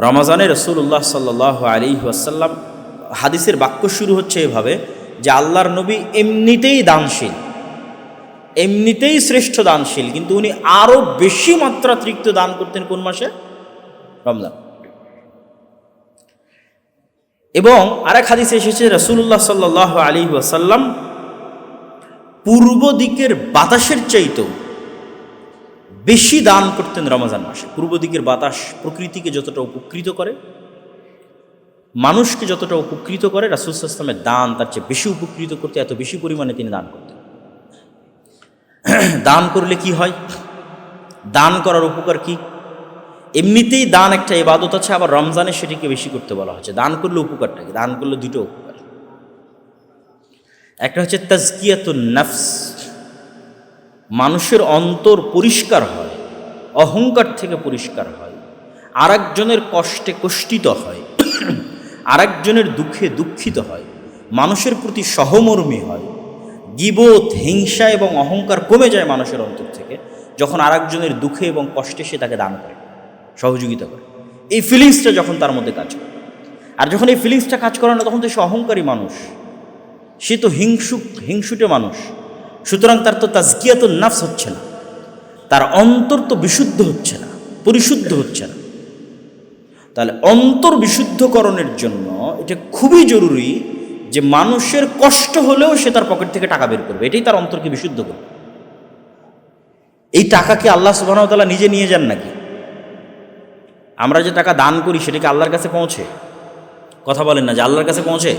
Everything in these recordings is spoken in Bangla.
রমজানে রাসূলুল্লাহ সাল্লাল্লাহু আলাইহি ওয়াসাল্লাম হাদিসের বাক্য শুরু হচ্ছে এভাবে যে আল্লাহর নবী এমনিতেই দানশীল, এমনিতেই শ্রেষ্ঠ দানশীল, কিন্তু উনি আরও বেশি মাত্রাতিরিক্ত দান করতেন কোন মাসে? রমজান। এবং আরেক হাদিসে এসেছে রাসূলুল্লাহ সাল্লাল্লাহু আলাইহি ওয়াসাল্লাম পূর্ব দিকের বাতাসের চাইতেও বেশি দান করতেন রমজান মাসে। পূর্ব দিকের বাতাস প্রকৃতিকে যতটা উপকৃত করে, মানুষকে যতটা উপকৃত করে, রাসূল সাল্লাল্লাহু আলাইহি ওয়াসাল্লামের দান তার চেয়ে বেশি উপকৃত করতে, এত বেশি পরিমাণে তিনি দান করতেন। দান করলে কি হয়? দান করার উপকার কি? এমনিতেই দান একটা ইবাদত আছে, আবার রমজানে সেটিকে বেশি করতে বলা হচ্ছে। দান করলে উপকারটা কি? দান করলে দুটো উপকার। একটা হচ্ছে তাজকিয়াতুন নফস, মানুষের অন্তর পরিষ্কার হয়, অহংকার থেকে পরিষ্কার হয়, আরেকজনের কষ্টে কষ্টিত হয়, আরেকজনের দুঃখে দুঃখিত হয়, মানুষের প্রতি সহমর্মী হয়, গীবত, হিংসা এবং অহংকার কমে যায় মানুষের অন্তর থেকে যখন আরেকজনের দুঃখে এবং কষ্টে সে তাকে দান করে, সহযোগিতা করে। এই ফিলিংসটা যখন তার মধ্যে কাজ করে, আর যখন এই ফিলিংসটা কাজ করে না, তখন তো সে অহংকারী মানুষ, সে তো হিংসুটে মানুষ। সুতরাং তার তো তাজকিয়াতুন নফস হচ্ছে না, তার অন্তর তো বিশুদ্ধ হচ্ছে না, পরিশুদ্ধ হচ্ছে না। তাহলে অন্তর বিশুদ্ধকরণের জন্য এটা খুবই জরুরি যে মানুষের কষ্ট হলেও সে তার পকেট থেকে টাকা বের করবে, এটাই তার অন্তরকে বিশুদ্ধ করবে। এই টাকাকে আল্লাহ সুবহানাহু ওয়া তাআলা নিজে নিয়ে যান নাকি? আমরা যে টাকা দান করি সেটা কি আল্লাহর কাছে পৌঁছে? কথা বলেন না যে আল্লাহর কাছে পৌঁছে?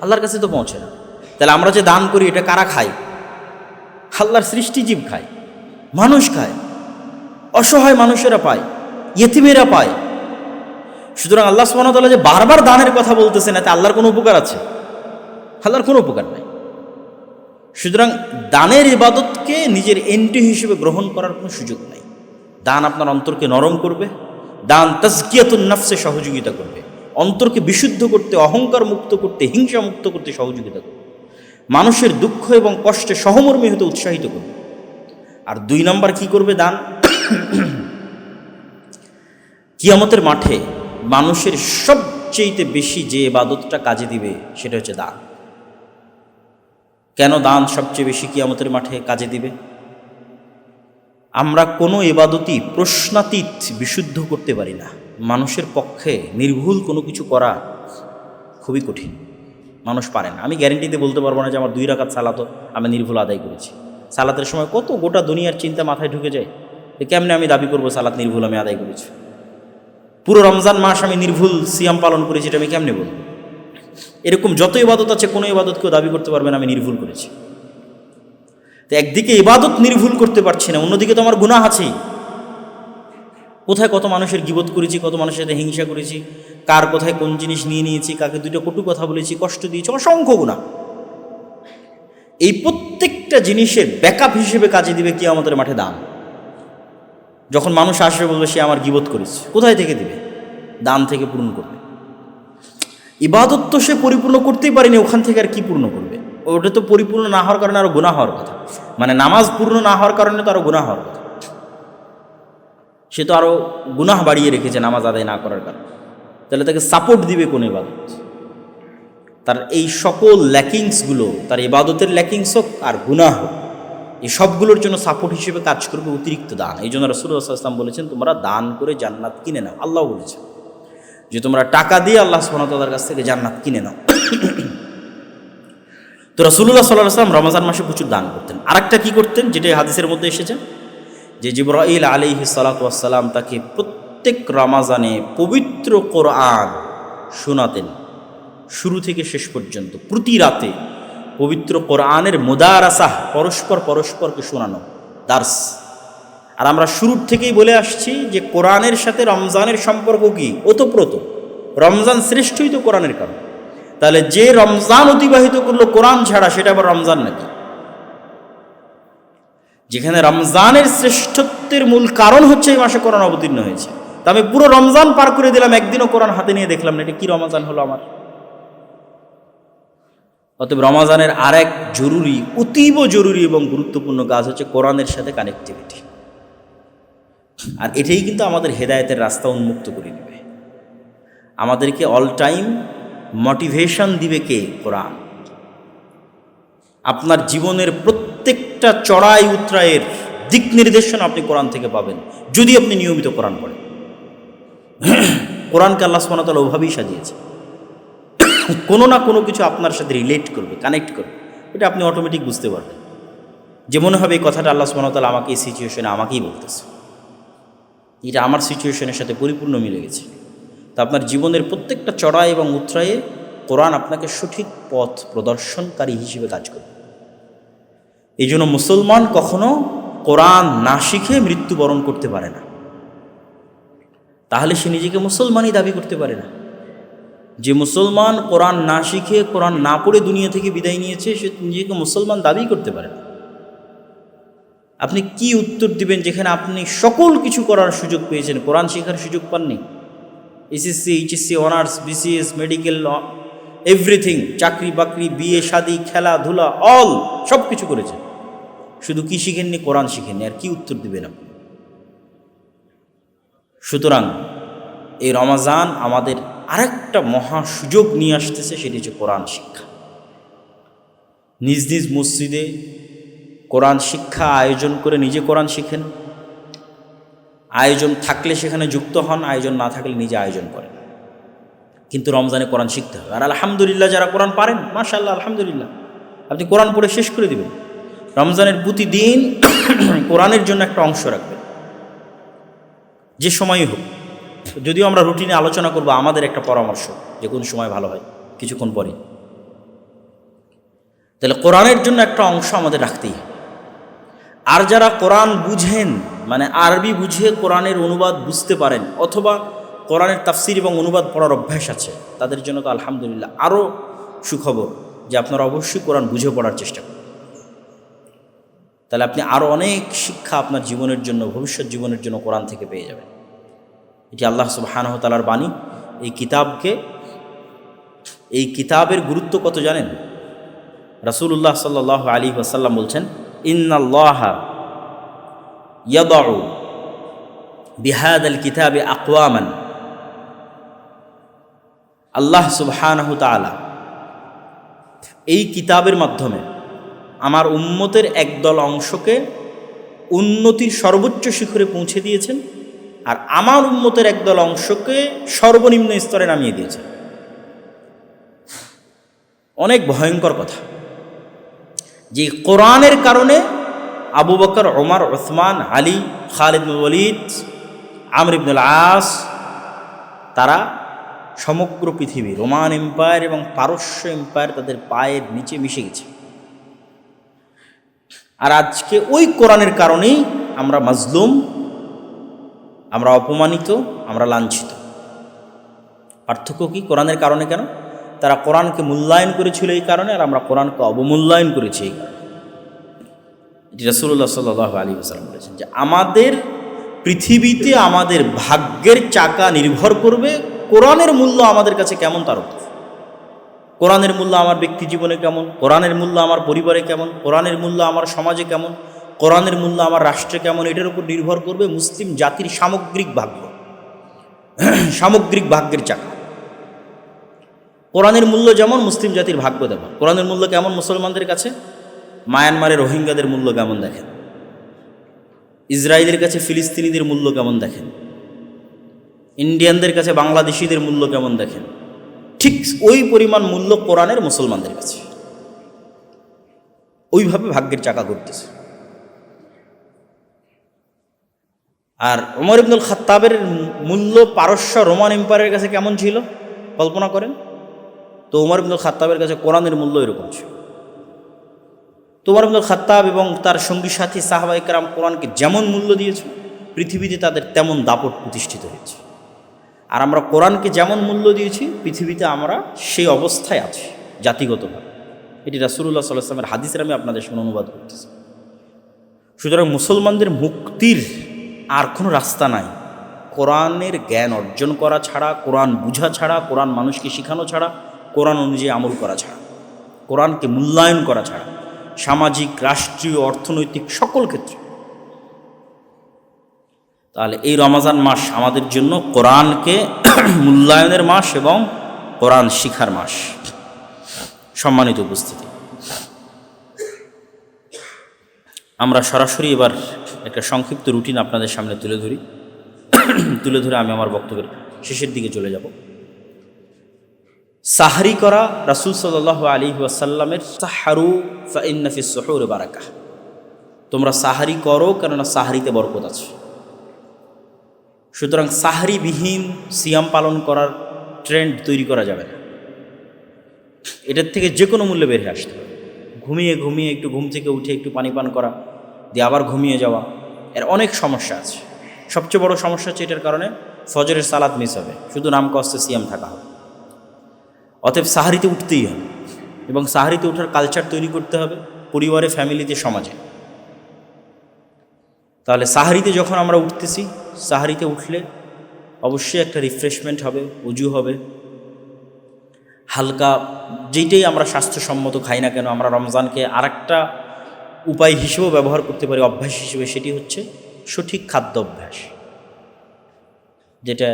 আল্লাহর কাছে তো পৌঁছে না। তাহলে আমরা যে দান করি এটা কারা খায়? আল্লাহর সৃষ্টি জীব খায়, মানুষ খায়, অসহায় মানুষেরা পায়, ইয়েতিমেরা পায়। সুতরাং আল্লাহ সুবহানাহু ওয়া তাআলা যে বারবার দানের কথা বলতেছেন, এতে আল্লাহর কোনো উপকার আছে? আল্লাহর কোনো উপকার নাই। সুতরাং দানের ইবাদতকে নিজের এন্ট্রি হিসেবে গ্রহণ করার কোনো সুযোগ নাই। দান আপনার অন্তরকে নরম করবে, দান তাজকিয়াতুন নফসে সহযোগিতা করবে, অন্তরকে বিশুদ্ধ করতে, অহংকার মুক্ত করতে, হিংসা মুক্ত করতে সহযোগিতা করবে, মানুষের দুঃখ এবং কষ্টে সহমর্মী হতে উৎসাহিত করবে। আর 2 নম্বর কি করবে দান? কিয়ামতের মাঠে মানুষের সবচেয়ে বেশি যে ইবাদতটা কাজে দিবে সেটা হচ্ছে দান। কেন দান সবচেয়ে বেশি কিয়ামতের মাঠে কাজে দিবে? আমরা কোনো ইবাদতই প্রশ্নাতীত বিশুদ্ধ করতে পারি না। মানুষের পক্ষে নির্ভুল কোনো কিছু করা খুবই কঠিন, মানুষ পারে না। আমি গ্যারেন্টি দিয়ে বলতে পারবো না যে আমার 2 রাকাত সালাতও আমি নির্ভুল আদায় করেছি। সালাতের সময় কত গোটা দুনিয়ার চিন্তা মাথায় ঢুকে যায়, কেমনে আমি দাবি করবো সালাত নির্ভুল আমি আদায় করেছি? পুরো রমজান মাস আমি নির্ভুল সিয়াম পালন করেছি, এটা আমি কেমনে বলবো? এরকম যত ইবাদত আছে, কোনো ইবাদত কেউ দাবি করতে পারবে না আমি নির্ভুল করেছি। তো একদিকে ইবাদত নির্ভুল করতে পারছি না, অন্যদিকে তো আমার গুনাহ আছেই। কোথায় কত মানুষের গীবত করেছি, কত মানুষের সাথে হিংসা করেছি, কার কোথায় কোন জিনিস নিয়ে নিয়েছি, কাকে 2টা কটু কথা বলেছি, কষ্ট দিয়েছি, অসংখ্য গুনাহ। এই প্রত্যেকটা জিনিসের ব্যাকআপ হিসেবে কাজে দিবে কিয়ামতের মাঠে দান। যখন মানুষ আসবে বলবে সে আমার গীবত করেছে, কোথায় থেকে দিবে? দান থেকে পূর্ণ করবে। ইবাদত তো সে পরিপূর্ণ করতেই পারেনি, ওখান থেকে আর কি পূর্ণ করবে? ওটা তো পরিপূর্ণ না হওয়ার কারণে আরও গুনাহ হওয়ার কথা, মানে নামাজ পূর্ণ না হওয়ার কারণে তো আরও গুনাহ হওয়ার কথা। সে তো আরও গুনাহ বাড়িয়ে রেখেছে নামাজ আদায় না করার কারণে। তাহলে তাকে সাপোর্ট দিবে কোন ইবাদত? তার এই সকল ল্যাকিংসগুলো, তার ইবাদতের ল্যাকিংস হোক আর গুনাহ হোক, এই সবগুলোর জন্য সাপোর্ট হিসেবে কাজ করবে অতিরিক্ত দান। এই জন্য রাসূলুল্লাহ সাল্লাল্লাহু আলাইহি ওয়াসাল্লাম বলেছেন তোমরা দান করে জান্নাত কিনে নাও। আল্লাহ বলেছেন যে তোমরা টাকা দিয়ে আল্লাহ সুবহানাহু ওয়া তাআলার কাছ থেকে জান্নাত কিনে নাও। তো রাসূলুল্লাহ সাল্লাল্লাহু আলাইহি ওয়াসাল্লাম রমজান মাসে প্রচুর দান করতেন। আরেকটা কি করতেন, যেটা হাদিসের মধ্যে এসেছে, যে জিবরাইল আলাইহিস সালাতু ওয়াস সালাম তাকে প্রত্যেক রমজানে পবিত্র কোরআন শোনাতেন, শুরু থেকে শেষ পর্যন্ত প্রতি রাতে পবিত্র কোরআনের মুদারাসাহ, পরস্পরকে শোনানো, দার্স। আর আমরা শুরুর থেকেই বলে আসছি যে কোরআনের সাথে রমজানের সম্পর্ক কি? ওতপ্রোত। রমজান শ্রেষ্ঠই তো কোরআনের কারণ। তাহলে যে রমজান অতিবাহিত করলো কোরআন ছাড়া, সেটা আবার রমজান নাকি? যেখানে রমজানের শ্রেষ্ঠত্বের মূল কারণ হচ্ছে এই মাসে কোরআন অবতীর্ণ হয়েছে, তা আমি পুরো রমজান পার করে দিলাম, একদিনও কোরআন হাতে নিয়ে দেখলাম না, এটা কি রমজান হলো আমার? অতএব রমজানের আরেক জরুরি, অতীব জরুরি এবং গুরুত্বপূর্ণ কাজ হচ্ছে কোরআনের সাথে কানেক্টিভিটি। আর এটাই কিন্তু আমাদের হেদায়েতের রাস্তা উন্মুক্ত করে নেবে। আমাদেরকে অল টাইম মোটিভেশন দিবে কে? কোরআন। আপনার জীবনের প্রত্যেকটা চড়াই উতরাইয়ের দিক নির্দেশনা আপনি কোরআন থেকে পাবেন, যদি আপনি নিয়মিত কোরআন পড়েন। কোরআনকে আল্লাহ সুবহানাহু ওয়া তাআলা ওভাবেই সাজিয়েছে, কোনো না কোনো কিছু আপনার সাথে রিলেট করবে, কানেক্ট করবে। এটা আপনি অটোমেটিক বুঝতে পারবেন, যে মনে হবে এই কথাটা আল্লাহ সুবহানাহু ওয়া তাআলা আমাকে এই সিচুয়েশনে আমাকেই বলতেছে, এটা আমার সিচুয়েশনের সাথে পরিপূর্ণ মিলে গেছে। তো আপনার জীবনের প্রত্যেকটা চড়াই এবং উতরায়ে কোরআন আপনাকে সঠিক পথ প্রদর্শনকারী হিসেবে কাজ করবে। এই জন্য মুসলমান কখনো কোরআন না শিখে মৃত্যুবরণ করতে পারে না, তাহলে সে নিজেকে মুসলমানই দাবি করতে পারে না। যে মুসলমান কোরআন না শিখে, কোরআন না পড়ে দুনিয়া থেকে বিদায় নিয়েছে, সে নিজেকে মুসলমান দাবি করতে পারে না। আপনি কি উত্তর দিবেন যেখানে আপনি সকল কিছু করার সুযোগ পেয়েছেন, কোরআন শেখার সুযোগ পাননি? SSC, HSC, honours, BCS, medical, everything, চাকরি বাকরি, বিয়ে শাদী, খেলাধুলা, অল সব কিছু করেছেন, শুধু কি শিখেননি? কোরআন শিখেননি। আর কি উত্তর দিবেন আপনি? সুতরাং এই রমাজান আমাদের আরেকটা মহা সুযোগ নিয়ে আসতেছে, সেটি হচ্ছে কোরআন শিক্ষা। নিজ নিজ মসজিদে কোরআন শিক্ষা আয়োজন করে নিজে কোরআন শিখেন। আয়োজন থাকলে সেখানে যুক্ত হন, আয়োজন না থাকলে নিজে আয়োজন করেন। কিন্তু রমজানে কোরআন শিখতে হবে। আর আলহামদুলিল্লাহ, যারা কোরআন পারেন, মাশাআল্লাহ, আলহামদুলিল্লাহ, আপনি কোরআন পড়ে শেষ করে দিবেন। রমজানের প্রতিদিন কোরআনের জন্য একটা অংশ রাখবেন, যে সময়ই হোক। যদিও আমরা রুটিনে আলোচনা করব, আমাদের একটা পরামর্শ যে কোন সময় ভালো হয়, কিছুক্ষণ পরে। তাহলে কোরআনের জন্য একটা অংশ আমাদের রাখতেই হবে। আর যারা কোরআন বুঝেন, মানে আরবি বুঝে কোরআনের অনুবাদ বুঝতে পারেন, অথবা কোরআনের তাফসির এবং অনুবাদ পড়ার অভ্যাস আছে, তাদের জন্য তো আলহামদুলিল্লাহ আরও সুখবর যে আপনারা অবশ্যই কোরআন বুঝে পড়ার চেষ্টা করুন। তাহলে আপনি আরও অনেক শিক্ষা আপনার জীবনের জন্য, ভবিষ্যৎ জীবনের জন্য কোরআন থেকে পেয়ে যাবেন। এটি আল্লাহ সুবহানাহু ওয়া তাআলার বাণী। এই কিতাবের গুরুত্ব কত জানেন? রাসূলুল্লাহ সাল্লাল্লাহু আলাইহি ওয়াসাল্লাম বলছেন, ইন্নাল্লাহা ইয়াদউ বিহাদাল কিতাবি আকওয়ামান। আল্লাহ সুবহানাহু ওয়া তাআলা এই কিতাবের মাধ্যমে আমার উম্মতের একদল অংশকে উন্নতির সর্বোচ্চ শিখরে পৌঁছে দিয়েছেন, আর আমার উম্মতের একদল অংশকে সর্বনিম্ন স্তরে নামিয়ে দিয়েছেন। অনেক ভয়ঙ্কর কথা যে কোরআনের কারণে আবু বকর, ওমর, উসমান, আলী, খালিদ ইবনে ওয়ালিদ, আমর ইবনে আস, তারা সমগ্র পৃথিবী, রোমান এম্পায়ার এবং পারস্য এম্পায়ার তাদের পায়ের নিচে মিশে গেছে। আর আজকে ওই কোরআনের কারণেই আমরা মাজলুম, আমরা অপমানিত, আমরা লাঞ্ছিত। পার্থক্য কি? কোরআনের কারণে কেন? তারা কোরআনকে মূল্যায়ন করেছিল এই কারণে, আর আমরা কোরআনকে অবমূল্যায়ন করেছি এই কারণে। এটি রাসূলুল্লাহ সাল্লাল্লাহু আলাইহি ওয়াসাল্লাম বলেছেন যে আমাদের পৃথিবীতে আমাদের ভাগ্যের চাকা নির্ভর করবে কোরআনের মূল্য আমাদের কাছে কেমন তার উপর। কোরআনের মূল্য আমার ব্যক্তি জীবনে কেমন, কোরআনের মূল্য আমার পরিবারে কেমন, কোরআনের মূল্য আমার সমাজে কেমন, কোরআনের মূল্য আমার রাষ্ট্রে কেমন, এটার উপর নির্ভর করবে মুসলিম জাতির সামগ্রিক ভাগ্য, সামগ্রিক ভাগ্যের চাকা। কোরআনের মূল্য যেমন, মুসলিম জাতির ভাগ্য তেমন। কোরআনের মূল্য কেমন মুসলমানদের কাছে? মায়ানমারের রোহিঙ্গাদের মূল্য কেমন দেখেন, ইসরায়েলের কাছে ফিলিস্তিনিদের মূল্য কেমন দেখেন, ইন্ডিয়ানদের কাছে বাংলাদেশিদের মূল্য কেমন দেখেন। ঠিক ওই পরিমাণ মূল্য কোরআনের মুসলমানদের কাছে। ওইভাবে ভাগ্যের চাকা ঘুরতেছে। আর ওমর ইবনুল খাত্তাবের মূল্য পারস্য রোমান এম্পায়ারের কাছে কেমন ছিল কল্পনা করেন তো। ওমর ইবনুল খাত্তাবের কাছে কোরআনের মূল্য এরকম ছিল। তো ওমর ইবনুল খাত্তাব এবং তার সঙ্গী সাথী সাহাবায়ে কেরাম কোরআনকে যেমন মূল্য দিয়েছে, পৃথিবীতে তাদের তেমন দাপট প্রতিষ্ঠিত হয়েছে। আর আমরা কোরআনকে যেমন মূল্য দিয়েছি, পৃথিবীতে আমরা সেই অবস্থায় আছি জাতিগতভাবে। এটি রাসূলুল্লাহ সাল্লাল্লাহু আলাইহি ওয়াসাল্লামের হাদিসের আমি আপনাদের সামনে অনুবাদ করতেছি। সুতরাং মুসলমানদের মুক্তির আর কোনো রাস্তা নাই কোরআনের জ্ঞান অর্জন করা ছাড়া, কোরআন বুঝা ছাড়া, কোরআন মানুষকে শেখানো ছাড়া, কোরআন অনুযায়ী আমল করা ছাড়া, কোরআনকে মূল্যায়ন করা ছাড়া, সামাজিক, রাষ্ট্রীয়, অর্থনৈতিক সকল ক্ষেত্রে। তাহলে এই রমজান মাস আমাদের জন্য কোরআনকে মূল্যায়নের মাস এবং কোরআন শিখার মাস। সম্মানিত উপস্থিতি, আমরা সরাসরি এবার একটা সংক্ষিপ্ত রুটিন আপনাদের সামনে তুলে ধরে আমি আমার বক্তব্যের শেষের দিকে চলে যাব। সাহরি করা, রাসূল সাল্লাল্লাহু আলাইহি ওয়াসাল্লামের সাহারু ফাইন্না ফিস সুহুর বারাকাহ, তোমরা সাহারি করো কেননা সাহারিতে বরকত আছে। সুতরাং সাহারিবিহীন সিয়াম পালন করার ট্রেন্ড তৈরি করা যাবে না, এটার থেকে যে কোনো মূল্যে বের হয়ে আসতে হবে। ঘুমিয়ে একটু ঘুম থেকে উঠে একটু পানি পান করা, দিয়ে আবার ঘুমিয়ে যাওয়া, এর অনেক সমস্যা আছে। সবচেয়ে বড় সমস্যা হচ্ছে এটার কারণে ফজরের সালাত মিস হবে, শুধু নাম কষ্টে সিয়াম থাকা হবে। অতএব সাহারিতে উঠতেই হবে এবং সাহারিতে ওঠার কালচার তৈরি করতে হবে পরিবারে, ফ্যামিলিতে, সমাজে। তাহলে সাহারিতে যখন আমরা উঠতেছি, সাহারিতে উঠলে অবশ্যই একটা রিফ্রেশমেন্ট হবে, উজু হবে, হালকা যেইটাই আমরা স্বাস্থ্যসম্মত খাই না কেন, আমরা রমজানকে আরেকটা উপায় হিসেবেও ব্যবহার করতে পারি, অভ্যাস হিসেবে। সেটি হচ্ছে সঠিক খাদ্য অভ্যাস, যেটা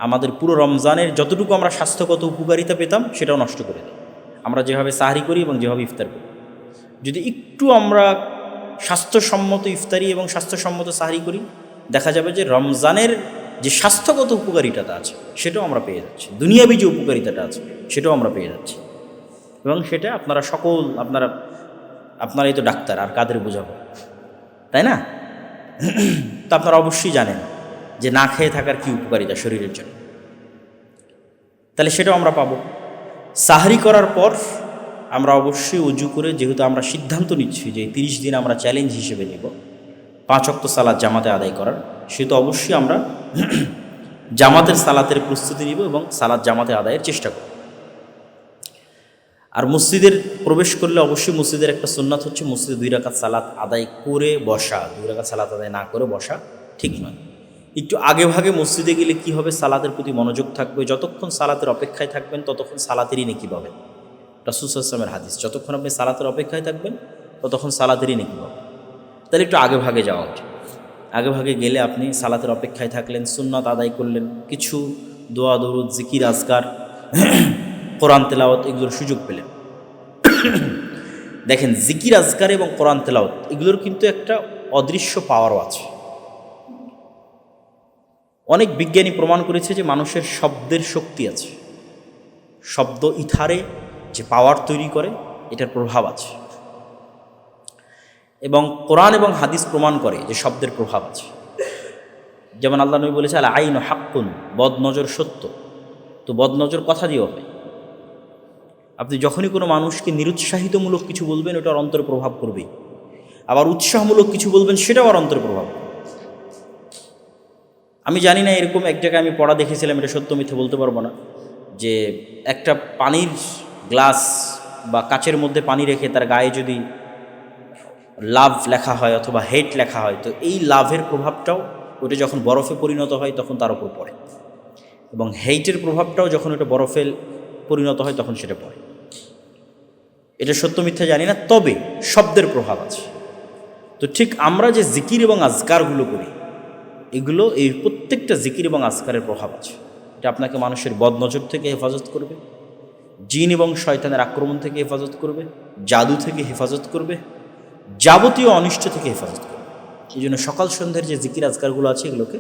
আমাদের পুরো রমজানের যতটুকু আমরা স্বাস্থ্যগত উপকারিতা পেতাম সেটাও নষ্ট করে দেয়। আমরা যেভাবে সাহারি করি এবং যেভাবে ইফতার করি, যদি একটু আমরা স্বাস্থ্যসম্মত ইফতারি এবং স্বাস্থ্যসম্মত সাহারি করি, দেখা যাবে যে রমজানের যে স্বাস্থ্যগত উপকারিতাটা আছে সেটাও আমরা পেয়ে যাচ্ছি, দুনিয়াবী যে উপকারিতাটা আছে সেটাও আমরা পেয়ে যাচ্ছি। এবং সেটা আপনারাই তো ডাক্তার, আর কাদের বোঝাবো, তাই না? তো আপনারা অবশ্যই জানেন যে না খেয়ে থাকার কী উপকারিতা শরীরের জন্য। তাহলে সেটাও আমরা পাবো। সাহারি করার পর আমরা অবশ্যই উজু করে, যেহেতু আমরা সিদ্ধান্ত নিচ্ছি যে 30 দিন আমরা চ্যালেঞ্জ হিসেবে নেব 5 ওয়াক্ত সালাত জামাতে আদায় করার, সেহেতু অবশ্যই আমরা জামাতের সালাতের প্রস্তুতি নিব এবং সালাত জামাতে আদায়ের চেষ্টা করব। আর মসজিদের প্রবেশ করলে অবশ্যই মসজিদের একটা সুন্নাত হচ্ছে মসজিদে 2 রাকাত সালাত আদায় করে বসা। 2 রাকাত সালাত আদায় না করে বসা ঠিক নয়। একটু আগে ভাগে মসজিদে গেলে কি হবে, সালাতের প্রতি মনোযোগ থাকবে। যতক্ষণ সালাতের অপেক্ষায় থাকবেন ততক্ষণ সালাতেরই নেকি পাবেন। রাসূল সাল্লাল্লাহু আলাইহি ওয়াসাল্লামের হাদিস, যতক্ষণ আপনি সালাতের অপেক্ষায় থাকবেন ততক্ষণ সালাতেরই নেকি পাবেন। তাহলে একটু আগে ভাগে যাওয়া উচিত। আগে ভাগে গেলে আপনি সালাতের অপেক্ষায় থাকলেন, সুন্নাত আদায় করলেন, কিছু দোয়া দরুদ, জিকির, আজকার, কোরআন তেলাওয়াত, এগুলোর সুযোগ পেলেন। দেখেন, জিকির, আজকার এবং কোরআন তেলাওয়াত এগুলোর কিন্তু একটা অদৃশ্য পাওয়ারও আছে। অনেক বিজ্ঞানী প্রমাণ করেছে যে মানুষের শব্দের শক্তি আছে, শব্দ ইথারে যে পাওয়ার তৈরি করে এটার প্রভাব আছে। এবং কোরআন এবং হাদিস প্রমাণ করে যে শব্দের প্রভাব আছে। যেমন আল্লাহ নবী বলেছে, আল আইন হাক্কুন, বদনজর সত্য। তো বদনজর কথা দিয়েও হয়। আপনি যখনই কোনো মানুষকে নিরুৎসাহিতমূলক কিছু বলবেন, ওটার অন্তরে প্রভাব করবেই। আবার উৎসাহমূলক কিছু বলবেন, সেটাও আর অন্তরে প্রভাব করবে। আমি জানি না, এরকম এক জায়গায় আমি পড়া দেখেছিলাম, এটা সত্য মিথ্যে বলতে পারবো না, যে একটা পানির গ্লাস বা কাচের মধ্যে পানি রেখে তার গায়ে যদি লাভ লেখা হয় অথবা হেট লেখা হয়, তো এই লাভের প্রভাবটাও ওটা যখন বরফে পরিণত হয় তখন তার উপর পড়ে, এবং হেইটের প্রভাবটাও যখন ওটা বরফে পরিণত হয় তখন সেটা পড়ে। এটা সত্য মিথ্যা জানি না, তবে শব্দের প্রভাব আছে। তো ঠিক আমরা যে জিকির এবং আজকারগুলো করি, এগুলো এই প্রত্যেকটা জিকির এবং আজকারের প্রভাব আছে। এটা আপনাকে মানুষের বদনজর থেকে হেফাজত করবে, জিন এবং শয়তানের আক্রমণ থেকে হেফাজত করবে, জাদু থেকে হেফাজত করবে, যাবতীয় অনিষ্ট থেকে হেফাজত করবে। এই জন্য সকাল সন্ধ্যের যে জিকির আজকারগুলো আছে এগুলোকে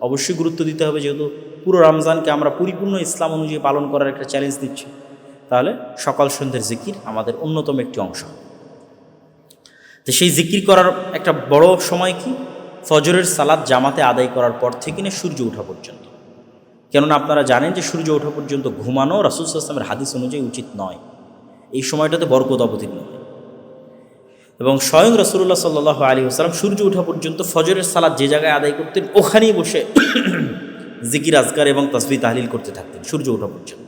অবশ্যই গুরুত্ব দিতে হবে। যেহেতু পুরো রমজানকে আমরা পরিপূর্ণ ইসলাম অনুযায়ী পালন করার একটা চ্যালেঞ্জ দিচ্ছি, তাহলে সকাল সন্ধ্যের জিকির আমাদের অন্যতম একটি অংশ। তো সেই জিকির করার একটা বড় সময় কি, ফজরের সালাত জামাতে আদায় করার পর থেকে নিয়ে সূর্য ওঠা পর্যন্ত। কেননা আপনারা জানেন যে সূর্য ওঠা পর্যন্ত ঘুমানো রাসূল সাল্লাল্লাহু আলাইহি ওয়াসাল্লামের হাদিস অনুযায়ী উচিত নয়। এই সময়টাতে বরকত অবতীর্ণ হয়। এবং স্বয়ং রাসূলুল্লাহ সাল্লাল্লাহু আলাইহি ওয়াসাল্লাম সূর্য ওঠা পর্যন্ত ফজরের সালাত যে জায়গায় আদায় করতেন ওখানেই বসে জিকির, আজকার এবং তাসবিহ তাহলিল করতে থাকতেন সূর্য ওঠা পর্যন্ত।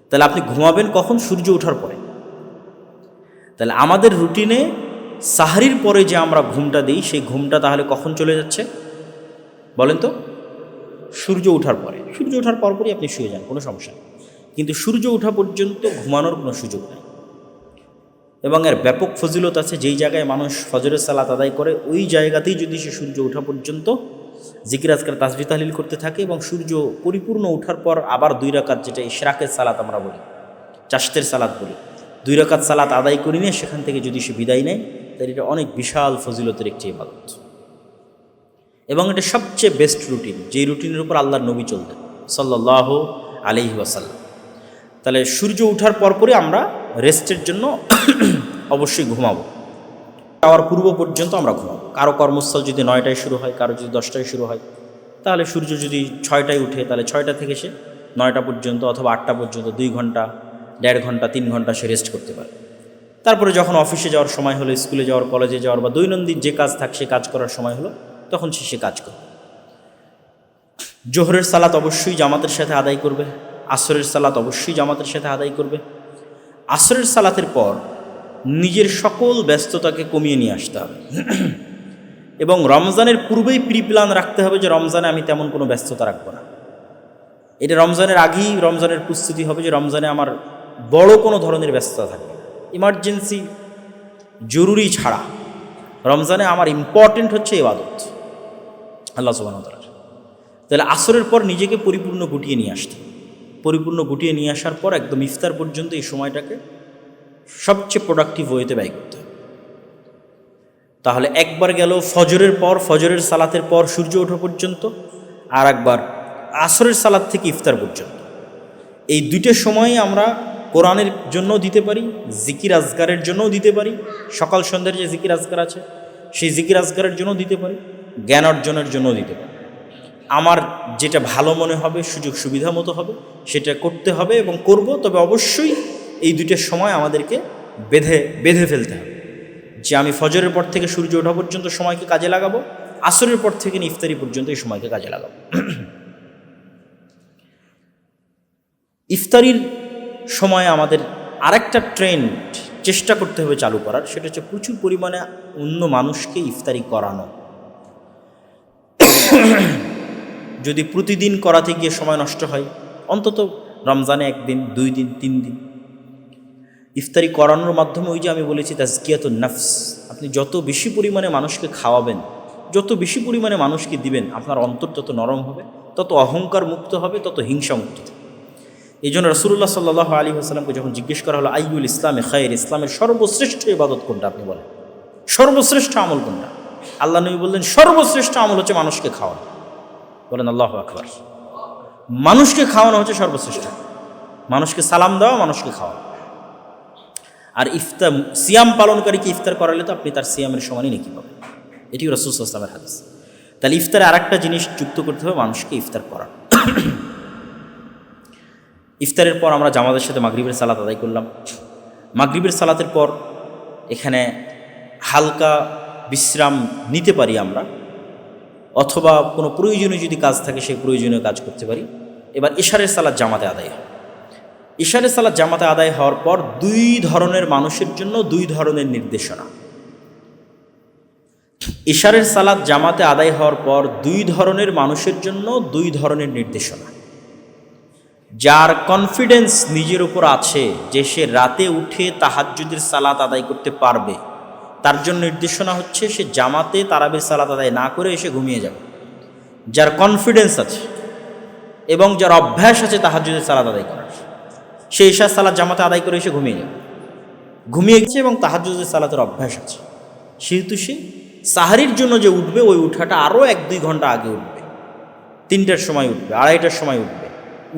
তাহলে আপনি ঘুমাবেন কখন? সূর্য ওঠার পরে। তাহলে আমাদের রুটিনে সাহারির পরে যে আমরা ঘুমটা দিই, সেই ঘুমটা তাহলে কখন চলে যাচ্ছে বলেন তো? সূর্য ওঠার পরে। সূর্য ওঠার পরপরই আপনি শুয়ে যান, কোনো সমস্যা নেই। কিন্তু সূর্য ওঠা পর্যন্ত ঘুমানোর কোনো সুযোগ নেই। এবং এর ব্যাপক ফজিলত আছে। যেই জায়গায় মানুষ ফজরের সালাত আদায় করে ওই জায়গাতেই যদি সে সূর্য ওঠা পর্যন্ত জিকির আজকার তাসবিহ তাহলিল করতে থাকে এবং সূর্য পরিপূর্ণ ওঠার পর আবার 2 রাকাত, যেটা ইশরাকের সালাত আমরা বলি, চাশতের সালাত বলি, 2 রাকাত সালাত আদায় করে নিয়ে সেখান থেকে যদি সে বিদায় নেয়, তাহলে এটা অনেক বিশাল ফজিলতের একটি ইবাদত এবং এটা সবচেয়ে বেস্ট রুটিন, যেই রুটিনের উপর আল্লাহর নবী চলতেন সাল্লাল্লাহু আলাইহি ওয়াসাল্লাম। তাহলে সূর্য ওঠার পরপরই আমরা রেস্টের জন্য অবশ্যই ঘুমাবো, যাওয়ার পূর্ব পর্যন্ত আমরা ঘুমাবো। কারো কর্মস্থল যদি 9টায় শুরু হয়, কারো যদি 10টায় শুরু হয়, তাহলে সূর্য যদি 6টায় উঠে, তাহলে 6টা থেকে সে 9টা পর্যন্ত অথবা 8টা পর্যন্ত 2 ঘন্টা, 1.5 ঘন্টা, 3 ঘন্টা সে রেস্ট করতে পারে। তারপরে যখন অফিসে যাওয়ার সময় হলো, স্কুলে যাওয়ার, কলেজে যাওয়ার বা দৈনন্দিন যে কাজ থাকে সে কাজ করার সময় হলো, তখন সে কাজ করবে। জোহরের সালাত অবশ্যই জামাতের সাথে আদায় করবে, আসরের সালাত অবশ্যই জামাতের সাথে আদায় করবে। আসরের সালাতের পর নিজের সকল ব্যস্ততাকে কমিয়ে নিয়ে আসতে হবে এবং রমজানের পূর্বেই প্রি প্ল্যান রাখতে হবে যে রমজানে আমি তেমন কোনো ব্যস্ততা রাখবো না। এটা রমজানের আগেই রমজানের প্রস্তুতি হবে যে রমজানে আমার বড় কোনো ধরনের ব্যস্ততা থাকবে, ইমার্জেন্সি জরুরি ছাড়া। রমজানে আমার ইম্পর্টেন্ট হচ্ছে ইবাদত আল্লাহ সুবহানাহু ওয়া তাআলা। তাহলে আসরের পর নিজেকে পরিপূর্ণ গুটিয়ে নিয়ে আসতে, পরিপূর্ণ গুটিয়ে নিয়ে আসার পর একদম ইফতার পর্যন্ত এই সময়টাকে সবচেয়ে প্রোডাক্টিভ ওয়েতে ব্যয় করতে হবে। তাহলে একবার গেল ফজরের পর, ফজরের সালাতের পর সূর্য ওঠা পর্যন্ত, আর একবার আসরের সালাত থেকে ইফতার পর্যন্ত। এই 2টা সময় আমরা কোরআনের জন্য দিতে পারি, জিকির আজকারের জন্যও দিতে পারি, সকাল সন্ধ্যার যে জিকির আজকার আছে সেই জিকির আজকারের জন্য দিতে পারি, জ্ঞান অর্জনের জন্য দিতে পারি। আমার যেটা ভালো মনে হবে, সুযোগ সুবিধা মতো হবে সেটা করতে হবে এবং করব। তবে অবশ্যই এই 2টা সময় আমাদেরকে বেঁধে ফেলতে হবে যে আমি ফজরের পর থেকে সূর্য ওঠা পর্যন্ত সময়কে কাজে লাগাবো, আসরের পর থেকে ইফতারি পর্যন্ত এই সময়কে কাজে লাগাবো। ইফতারির সময় আমাদের আরেকটা ট্রেন্ড চেষ্টা করতে হবে চালু করার, সেটা হচ্ছে প্রচুর পরিমাণে অন্য মানুষকে ইফতারি করানো। যদি প্রতিদিন করাতে গিয়ে সময় নষ্ট হয়, অন্তত রমজানে 1 দিন, 2 দিন, 3 দিন ইফতারি করানোর মাধ্যমে, ওই যে আমি বলেছি তাজকিয়াতুন নফস, আপনি যত বেশি পরিমাণে মানুষকে খাওয়াবেন, যত বেশি পরিমাণে মানুষকে দিবেন, আপনার অন্তর তত নরম হবে, তত অহংকার মুক্ত হবে, তত হিংসা মুক্ত হবে। এই জন্য রাসূলুল্লাহ সাল্লাল্লাহু আলাইহি ওয়াসাল্লামকে যখন জিজ্ঞেস করা হলো আইয়ুল ইসলামে খায়র, ইসলামের সর্বশ্রেষ্ঠ ইবাদত কোনটা, আপনি বলেন সর্বশ্রেষ্ঠ আমল কোনটা? আল্লাহ নবী বললেন সর্বশ্রেষ্ঠ আমল হচ্ছে মানুষকে খাওয়ানো। বলেন আল্লাহু আকবার। মানুষকে খাওয়ানো হচ্ছে সর্বশ্রেষ্ঠ, মানুষকে সালাম দেওয়া, মানুষকে খাওয়ানো। আর ইফতার, সিয়াম পালনকারীকে ইফতার করালে তো আপনি তার সিয়ামের সমানই নেকি পাবেন। এটিও রাসূল সাল্লাল্লাহু আলাইহি ওয়াসাল্লামের হাদিস। তাহলে ইফতারে আরেকটা জিনিস যুক্ত করতে হবে, মানুষকে ইফতার করা। ইফতারের পর আমরা জামাতের সাথে মাগরিবের সালাত আদায় করলাম। মাগরিবের সালাতের পর এখানে হালকা বিশ্রাম নিতে পারি আমরা, অথবা কোনো প্রয়োজনীয় যদি কাজ থাকে সেই প্রয়োজনীয় কাজ করতে পারি। এবার ইশারের সালাত জামাতে আদায় হয়। ইশারের সালাত জামাতে আদায় হওয়ার পর 2 ধরনের মানুষের জন্য 2 ধরনের নির্দেশনা। ইশারের সালাত জামাতে আদায় হওয়ার পর 2 ধরনের মানুষের জন্য 2 ধরনের নির্দেশনা। যার কনফিডেন্স নিজের উপর আছে যে সে রাতে উঠে তাহাজ্জুদের সালাত আদায় করতে পারবে, তার জন্য নির্দেশনা হচ্ছে সে জামাতে তারাবির সালাত আদায় না করে এসে ঘুমিয়ে যাবে। যার কনফিডেন্স আছে এবং যার অভ্যাস আছে তাহাজ্জুদের সালাত আদায় করার, সে ইশার সালাত জামাতে আদায় করে এসে ঘুমিয়ে যাবে। ঘুমিয়ে গেছে এবং তাহাজ্জুদের সালাতের অভ্যাস আছে, সেহেতু সে সাহারির জন্য যে উঠবে ওই উঠাটা আরও 1-2 ঘন্টা আগে উঠবে, 3টার সময় উঠবে, 2:30টার সময় উঠবে।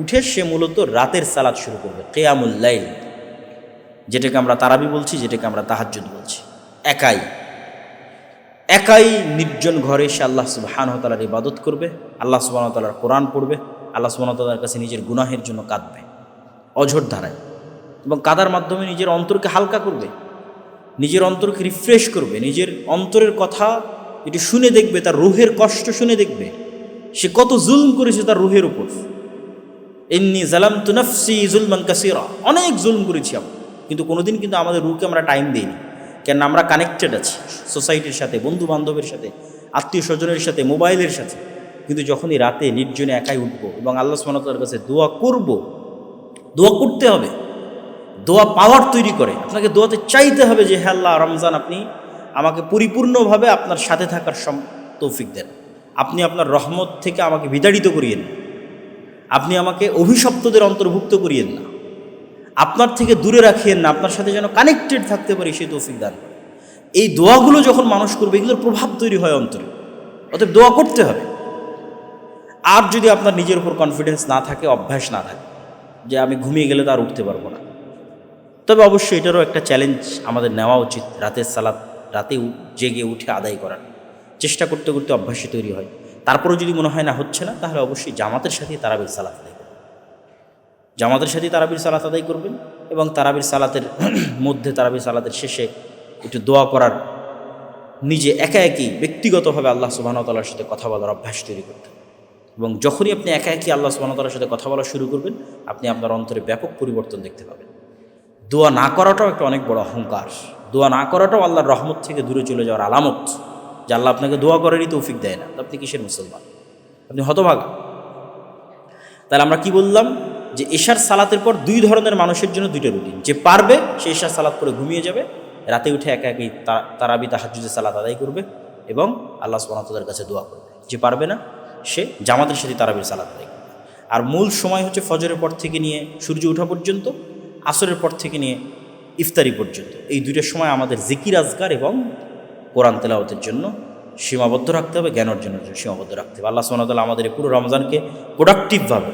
উঠে সে মূলত রাতের সালাত শুরু করবে, কিয়ামুল লাইল, যেটাকে আমরা তারাবি বলছি, যেটাকে আমরা তাহাজ্জুদ বলছি। একাই নির্জন ঘরে সে আল্লাহ সুবহানাহু ওয়া তাআলার ইবাদত করবে, আল্লাহ সুবহানাহু ওয়া তাআলার কোরআন পড়বে, আল্লাহ সুবহানাহু ওয়া তাআলার কাছে নিজের গুনাহের জন্য কাঁদবে অঝোর ধারায়, এবং কাদার মাধ্যমে নিজের অন্তরকে হালকা করবে, নিজের অন্তরকে রিফ্রেশ করবে, নিজের অন্তরের কথা এটি শুনে দেখবে, তার রুহের কষ্ট শুনে দেখবে সে কত জুলম করেছে তার রুহের উপর। ইন্নী যালামতু নাফসি যুলমান কাসীরা, অনেক জুলম করেছি আমরা, কিন্তু কোনোদিন কিন্তু আমাদের রুহকে আমরা টাইম দিইনি। কেন? আমরা কানেক্টেড আছি সোসাইটির সাথে, বন্ধু বান্ধবের সাথে, আত্মীয় স্বজনের সাথে, মোবাইলের সাথে। কিন্তু যখনই রাতে নির্জনে একাই উঠবো এবং আল্লাহ সুবহানাহু ওয়া তাআলার কাছে দোয়া করব, দোয়া করতে হবে, দোয়া পাওয়ার তৈরি করে। আপনাকে দোয়াতে চাইতে হবে যে হে আল্লাহ, রমজান আপনি আমাকে পরিপূর্ণভাবে আপনার সাথে থাকার তৌফিক দেন, আপনি আপনার রহমত থেকে আমাকে বিতাড়িত করিয়েন না, আপনি আমাকে অভিশপ্তদের অন্তর্ভুক্ত করিয়েন না, আপনার থেকে দূরে রাখিয়েন না, আপনার সাথে যেন কানেক্টেড থাকতে পারি সেই তৌফিক দান করেন। এই দোয়াগুলো যখন মানুষ করবে এগুলোর প্রভাব তৈরি হয় অন্তরে। অতএব দোয়া করতে হবে। আর যদি আপনার নিজের উপর কনফিডেন্স না থাকে, অভ্যাস না থাকে যে আমি ঘুমিয়ে গেলে তো আর উঠতে পারবো না, তবে অবশ্যই এটারও একটা চ্যালেঞ্জ আমাদের নেওয়া উচিত। রাতের সালাত রাতে জেগে উঠে আদায় করার চেষ্টা করতে করতে অভ্যাসে তৈরি হয়। তারপরেও যদি মনে হয় না হচ্ছে না, তাহলে অবশ্যই জামাতের সাথে তারাবির সালাত আদায় করবেন। জামাতের সাথে তারাবির সালাত আদায় করবেন এবং তারাবির সালাতের মধ্যে, তারাবির সালাতের শেষে একটু দোয়া করার, নিজে একা একই ব্যক্তিগতভাবে আল্লাহ সুবহানাহু ওয়া তাআলার সাথে কথা বলার অভ্যাস তৈরি করতে হবে। এবং যখনই আপনি একা একই আল্লাহ সুবহানাহু ওয়া তাআলার সাথে কথা বলা শুরু করবেন, আপনি আপনার অন্তরে ব্যাপক পরিবর্তন দেখতে পাবেন। দোয়া না করাটাও একটা অনেক বড় অহংকার। দোয়া না করাটাও আল্লাহর রহমত থেকে দূরে চলে যাওয়ার আলামত। যে আল্লাহ আপনাকে দোয়া করারই তৌফিক দেয় না, আপনি কিসের মুসলমান? আপনি হতভাগা। তাহলে আমরা কি বললাম? যে এশার সালাতের পর দুই ধরনের মানুষের জন্য দুইটা রুটিন। যে পারবে সে এশার সালাত করে ঘুমিয়ে যাবে, রাতে উঠে একা একই তারাবি তাহাজ্জুদের সালাত আদায় করবে এবং আল্লাহ সুবহানাহু ওয়া তাআলার কাছে দোয়া করবে। যে পারবে না সে জামাতের সাথে তারাবির সালাত আদায় করবে। আর মূল সময় হচ্ছে ফজরের পর থেকে নিয়ে সূর্য ওঠা পর্যন্ত, আসরের পর থেকে নিয়ে ইফতারি পর্যন্ত। এই দুইটা সময় আমাদের জিকির আজকার এবং কোরআন তেলাওয়াতের জন্য সীমাবদ্ধ রাখতে হবে, জ্ঞান অর্জনের জন্য সীমাবদ্ধ রাখতে হবে। আল্লাহ সুবহানাহু ওয়া তাআলা আমাদের পুরো রমজানকে প্রোডাক্টিভভাবে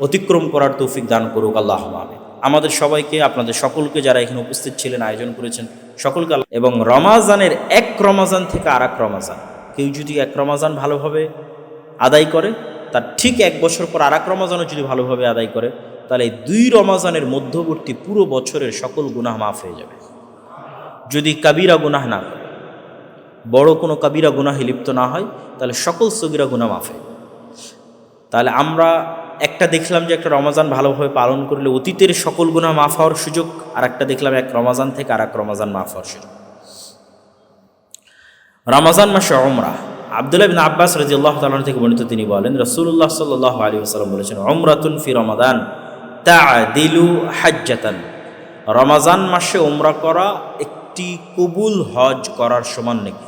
অতিক্রম করার তৌফিক দান করুক, আল্লাহুম্মা আমিন। আমাদের সবাইকে, আপনাদের সকলকে, যারা এখানে উপস্থিত ছিলেন, আয়োজন করেছেন, সকলকে এবং রমাজানের এক রমাজান থেকে আর এক রমাজান, কেউ যদি এক রমাজান ভালোভাবে আদায় করে, তার ঠিক এক বছর পর আর এক রমাজানও যদি ভালোভাবে আদায় করে, তাহলে এই দুই রমাজানের মধ্যবর্তী পুরো বছরের সকল গুনাহ মাফ হয়ে যাবে। যদি কাবিরা গুনাহ না করে, বড় কোনো কাবিরা গুনাহে লিপ্ত না হয়, তাহলে সকল সগীরা গুনাহ মাফ হয়। তাহলে আমরা একটা দেখলাম যে একটা রমাজান ভালোভাবে পালন করলে অতীতের সকল গুনাহ মাফ হওয়ার সুযোগ, আর একটা দেখলাম এক রমাজান থেকে আর এক রমাজান মাফ হওয়ার সুযোগ। রমাজান মাসে উমরা। আব্দুল্লাহ ইবনে আব্বাস রাদিয়াল্লাহু তাআলা থেকে বর্ণিত, তিনি বলেন রাসূলুল্লাহ সাল্লাল্লাহু আলাইহি ওয়াসাল্লাম বলেছেন, উমরাতুন ফি রমাদান তা'দিলু হাজ্জাতান। রমাজান মাসে উমরা করা একটি কবুল হজ করার সমান নাকি।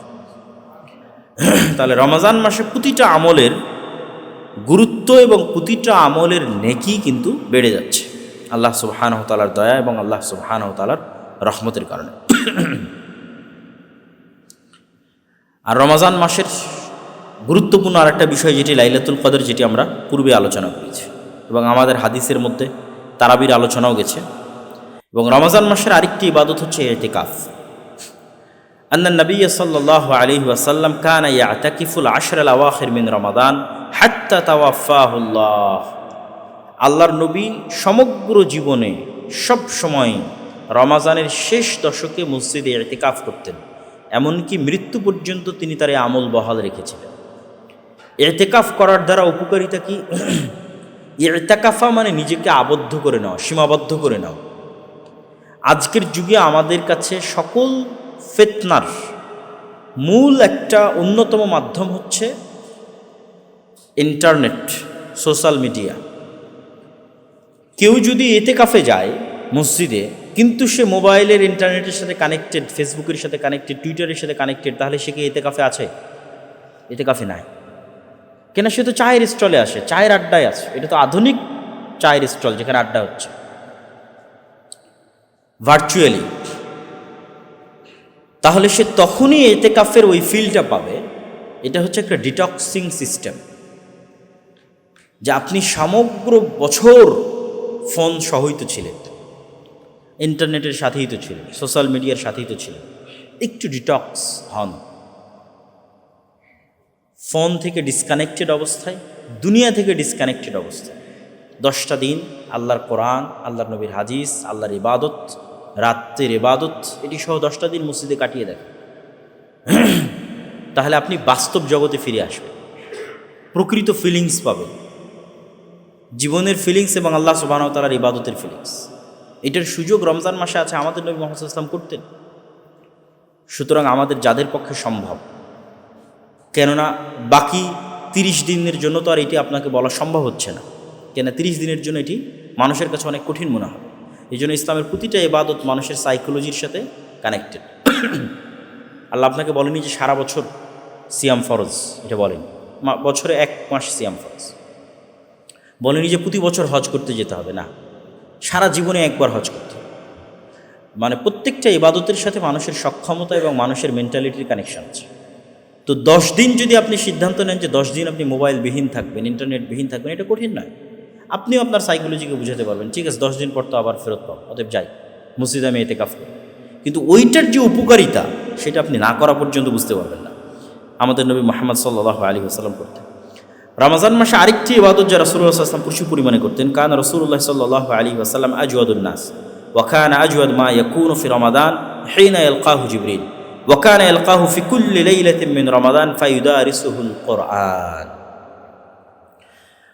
তাহলে রমাজান মাসে প্রতিটা আমলের গুরুত্ব এবং প্রতিটা আমলের নেকি কিন্তু বেড়ে যাচ্ছে আল্লাহ সুবহানাহু ওয়া তাআলার দয়া এবং আল্লাহ সুবহানাহু ওয়া তাআলার রহমতের কারণে। আর রমাজান মাসের গুরুত্বপূর্ণ আরেকটা বিষয় যেটি লাইলাতুল কদর, যেটি আমরা পূর্বে আলোচনা করেছি এবং আমাদের হাদিসের মধ্যে তারাবির আলোচনাও গেছে। এবং রমাজান মাসের আরেকটি ইবাদত হচ্ছে ইতিকাফ। আন্না নবী সাল্লাল্লাহু আলাইহি ওয়াসাল্লাম কানা ইয়াতাকিফুল আশরাল আওয়াখির মিন রমাদান হাত্তা তাওয়াফাহুল্লাহ। আল্লাহর নবী সমগ্র জীবনে সব সময় রমাজানের শেষ দশকে মসজিদে ইতিকাফ করতেন, এমনকি মৃত্যু পর্যন্ত তিনি তার এই আমল বহাল রেখেছিলেন। ইতিকাফ করার দ্বারা উপকারিতা কি? ইতিকাফা মানে নিজেকে আবদ্ধ করে নেওয়া, সীমাবদ্ধ করে নেওয়া। আজকের যুগে আমাদের কাছে সকল ফিতনার মূল একটা অন্যতম মাধ্যম হচ্ছে ইন্টারনেট, সোশ্যাল মিডিয়া। কেউ যদি ইতিকাফে যায় মসজিদে, কিন্তু সে মোবাইলের ইন্টারনেটের সাথে কানেক্টেড, ফেসবুকের সাথে কানেক্টেড, টুইটারের সাথে কানেক্টেড, তাহলে সে কি ইতিকাফে আছে? ইতিকাফে নাই। কেন? সে তো চায়ের স্টলে আসে, চায়ের আড্ডায় আছে। এটা তো আধুনিক চায়ের স্টল, যেখানে আড্ডা হচ্ছে ভার্চুয়ালি। তাহলে সে তখনই ইতিকাফের ওই ফিলটা পাবে। এটা হচ্ছে একটা ডিটক্সিং সিস্টেম, যে আপনি সমগ্র বছর ফোন সহই তো ছিলেন, ইন্টারনেটের সাথেই তো ছিলেন, সোশ্যাল মিডিয়ার সাথেই তো ছিলেন। একটু ডিটক্স হন, ফোন থেকে ডিসকানেক্টেড অবস্থায়, দুনিয়া থেকে ডিসকানেক্টেড অবস্থায় 10টা দিন আল্লাহর কোরআন, আল্লাহর নবীর হাদিস, আল্লাহর ইবাদত, রাতের ইবাদত, এটি সহ 10টা দিন মসজিদে কাটিয়ে দেন। তাহলে আপনি বাস্তব জগতে ফিরে আসবেন, প্রকৃত ফিলিংস পাবেন, জীবনের ফিলিংস এবং আল্লাহ সুবহানাহু ওয়া তাআলার ইবাদতের ফিলিংস। এটার সুযোগ রমজান মাসে আছে, আমাদের নবী মুহাম্মদ সাল্লাল্লাহু আলাইহি ওয়াসাল্লাম করতেন। সুতরাং আমাদের যাদের পক্ষে সম্ভব, কেননা বাকি 30 দিনের জন্য তো আর এটি আপনাকে বলা সম্ভব হচ্ছে না, কেন 30 দিনের জন্য এটি মানুষের কাছে অনেক কঠিন মনে হবে। এই জন্য ইসলামের প্রতিটা ইবাদত মানুষের সাইকোলজির সাথে কানেক্টেড। আল্লাহ আপনাকে বলেনি যে সারা বছর সিয়াম ফরজ, এটা বলেন। বছরে 1 মাস সিয়াম ফরজ। বলেনি যে প্রতি বছর হজ করতে যেতে হবে, না, সারা জীবনে একবার হজ করতে হবে। মানে প্রত্যেকটা ইবাদতের সাথে মানুষের সক্ষমতা এবং মানুষের মেন্টালিটির কানেকশন আছে। তো 10 দিন যদি আপনি সিদ্ধান্ত নেন যে 10 দিন আপনি মোবাইলবিহীন থাকবেন, ইন্টারনেটবিহীন থাকবেন, এটা কঠিন নয়। আপনিও আপনার সাইকোলজিকে বুঝাতে পারবেন, ঠিক আছে 10 দিন পর তো আবার ফেরত পাবো, অতএব যাই মসজিদে আমি এতেকাফ করি। কিন্তু ওইটার যে উপকারিতা সেটা আপনি না করা পর্যন্ত বুঝতে পারবেন না। আমাদের নবী মুহাম্মদ সাল্লাল্লাহু আলাইহি ওয়াসাল্লাম করতেন। রমজান মাসে আরেকটি ইবাদত যা রাসূলুল্লাহ সাল্লাল্লাহু আলাইহি ওয়াসাল্লাম প্রচুর পরিমাণে করতেন। কান রাসূলুল্লাহ সাল্লাল্লাহু আলাইহি ওয়াসাল্লাম আজওয়াদুন নাস ওয়া কানা আজওয়াদ মা ইয়াকুনু ফি রমাদান হিনা ইয়ালকাহু জিবরিল ওয়া কানা ইয়ালকাহু ফি কুল্লি লাইলাতিন মিন রমাদান ফায়ুদারিসুহুল কুরআন।